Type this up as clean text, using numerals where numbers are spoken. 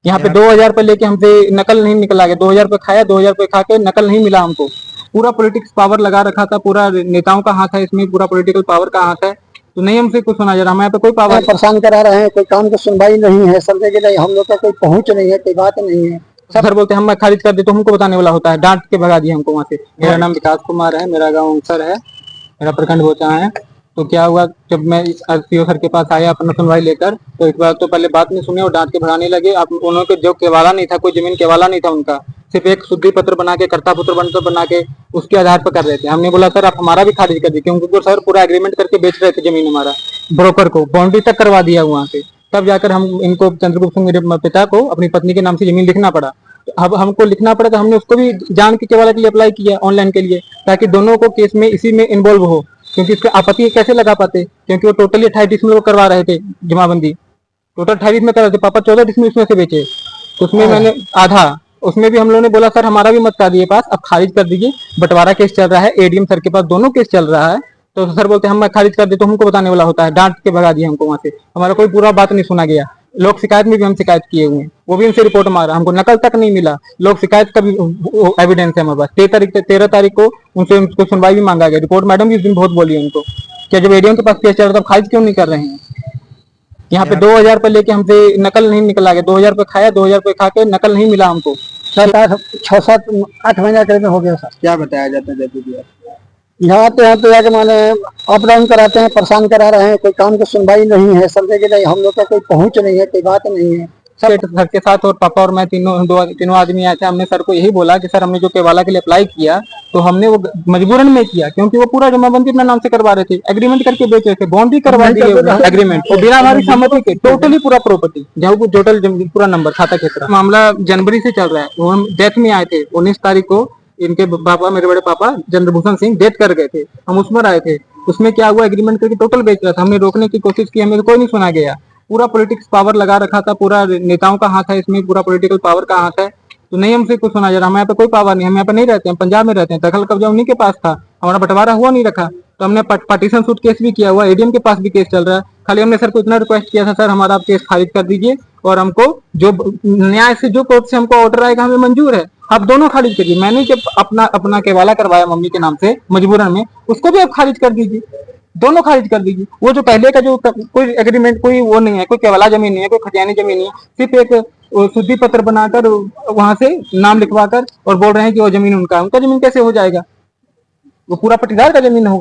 यहाँ पे 2,000 रुपए लेके हमसे नकल नहीं निकला गया। 2,000 रुपए खाया, 2,000 रुपए खा के नकल नहीं मिला हमको। पूरा पॉलिटिक्स पावर लगा रखा था, पूरा नेताओं का हाथ है इसमें, पूरा पॉलिटिकल पावर का हाथ है। तो नहीं हमसे कुछ सुना जा रहा, हमारे यहाँ पे कोई पावर परेशान करा रहे हैं, कोई काम की सुनवाई नहीं है, समझे कि नहीं, हम लोग का कोई पहुंच नहीं है, कोई बात नहीं है। सर बोलते हैं हम खारिज कर दे तो हमको बताने वाला होता है, डांट के भगा दिया हमको वहाँ से। मेरा नाम विकास कुमार है, मेरा गाँव ऊंसर है, मेरा प्रखंड बोचा है। तो क्या हुआ, जब मैं इस सीओ सर के पास आया अपना सुनवाई लेकर, तो एक बार तो पहले बात नहीं सुनी और डांट के भगाने लगे। अब उन्होंने जो केवाला नहीं था, कोई जमीन केवाला नहीं था उनका, सिर्फ एक शुद्धि पत्र बना के, कर्ता पुत्र बना के उसके आधार पर कर रहे थे। हमने बोला सर आप हमारा भी खारिज कर दी, क्योंकि सर पूरा एग्रीमेंट करके बेच रहे थे जमीन हमारा, ब्रोकर को बाउंड्री तक करवा दिया वहां से। तब जाकर हम इनको, चंद्रगुप्त सिंह मेरे पिता को, अपनी पत्नी के नाम से जमीन लिखना पड़ा। अब हमको लिखना पड़ा तो हमने उसको भी जान के केवाला के लिए अप्लाई किया ऑनलाइन के लिए, ताकि दोनों को केस में इसी में इन्वॉल्व हो। क्योंकि इसका आपत्ति कैसे लगा पाते, क्योंकि वो टोटली 28 डिसमिल वो करवा रहे थे जमाबंदी, टोटल 28 में कर रहे थे, पापा 14 डिसमिल उसमें से बेचे। तो उसमें मैंने आधा, उसमें भी हम लोगों ने बोला सर हमारा भी मत कर दिए पास, अब खारिज कर दीजिए। बंटवारा केस चल रहा है, एडीएम सर के पास दोनों केस चल रहा है। तो सर बोलते हम खारिज कर दे तो हमको बताने वाला होता है, डांट के भगा दिया हमको वहां से। हमारा कोई पूरा बात नहीं सुना गया। लोक शिकायत में भी हम शिकायत किए हुए हैं, वो भी हमसे रिपोर्ट मारा, हमको नकल तक नहीं मिला। लोक शिकायत का भी एविडेंस है हमारे पास। 13 तारीख को उनसे उनको सुनवाई भी मांगा गया, रिपोर्ट मैडम भी उस दिन बहुत बोली उनको, क्या जब एडीएम के पास केस चल रहा था खारिज क्यों नहीं कर रहे हैं। यहाँ पे 2,000 रुपए लेके हमसे नकल नहीं निकला गया। 2,000 रुपए खाया, 2,000 रुपए खा के नकल नहीं मिला हमको। 6-7-8 महीना करीब हो गया सर। क्या बताया जाता है, यहाँ आते हैं तो जाके माने अप डाउन कराते हैं, परेशान करा रहे हैं, कोई काम की सुनवाई नहीं है, समझे कि नहीं, हम लोग का कोई पहुंच नहीं है, कोई बात नहीं है। सर के साथ और पापा और मैं तीनों आदमी आए थे। हमने सर को यही बोला कि सर हमने जो केवाला के लिए अप्लाई किया, तो हमने वो मजबूरन में किया, क्योंकि वो पूरा जमाबंदी अपने नाम से करवा रहे थे, एग्रीमेंट करके बेच रहे थे, बाउंड्री करवा दी एग्रीमेंट और बिना हमारी सहमति के टोटली पूरा प्रॉपर्टी, जहाँ वो टोटल पूरा नंबर खाता क्षेत्र। मामला जनवरी से चल रहा है। वो हम डेथ में आए थे 19 तारीख को, इनके पापा, मेरे बड़े पापा चंद्रभूषण सिंह डेथ कर गए थे, हम उसमें आए थे। उसमें क्या हुआ, एग्रीमेंट करके टोटल बेच रहा था, हमने रोकने की कोशिश की, हमें कोई नहीं सुना गया। पूरा पॉलिटिक्स पावर लगा रखा था, पूरा नेताओं का हाथ है इसमें, पूरा पॉलिटिकल पावर का हाथ है। तो नहीं हमसे कुछ सुना जा रहा, हमारे यहाँ पे कोई पावर नहीं, हम यहाँ पे नहीं रहते हैं, पंजाब में रहते हैं। दखल कब्जा उन्हीं के पास था, हमारा बंटवारा हुआ नहीं रखा। तो हमने पार्टीशन सूट केस भी किया हुआ, एडीएम के पास भी केस चल रहा है। खाली हमने सर को इतना रिक्वेस्ट किया था, सर हमारा आप केस खारिज कर दीजिए और हमको जो न्याय से, जो कोर्ट से हमको ऑर्डर आएगा हमें मंजूर है, आप दोनों खारिज करिए। मैंने जब अपना केवाला करवाया मम्मी के नाम से मजबूरन में, उसको भी आप खारिज कर दीजिए, दोनों खारिज कर दीजिए। वो जो पहले का जो कोई एग्रीमेंट, कोई वो नहीं है, कोई केवला जमीन नहीं है, कोई खतियानी जमीन नहीं है, सिर्फ एक शुद्धि पत्र बनाकर वहां से नाम लिखवाकर और बोल रहे हैं कि वो जमीन उनका है। उनका जमीन कैसे हो जाएगा, वो पूरा पट्टीदार का जमीन होगा।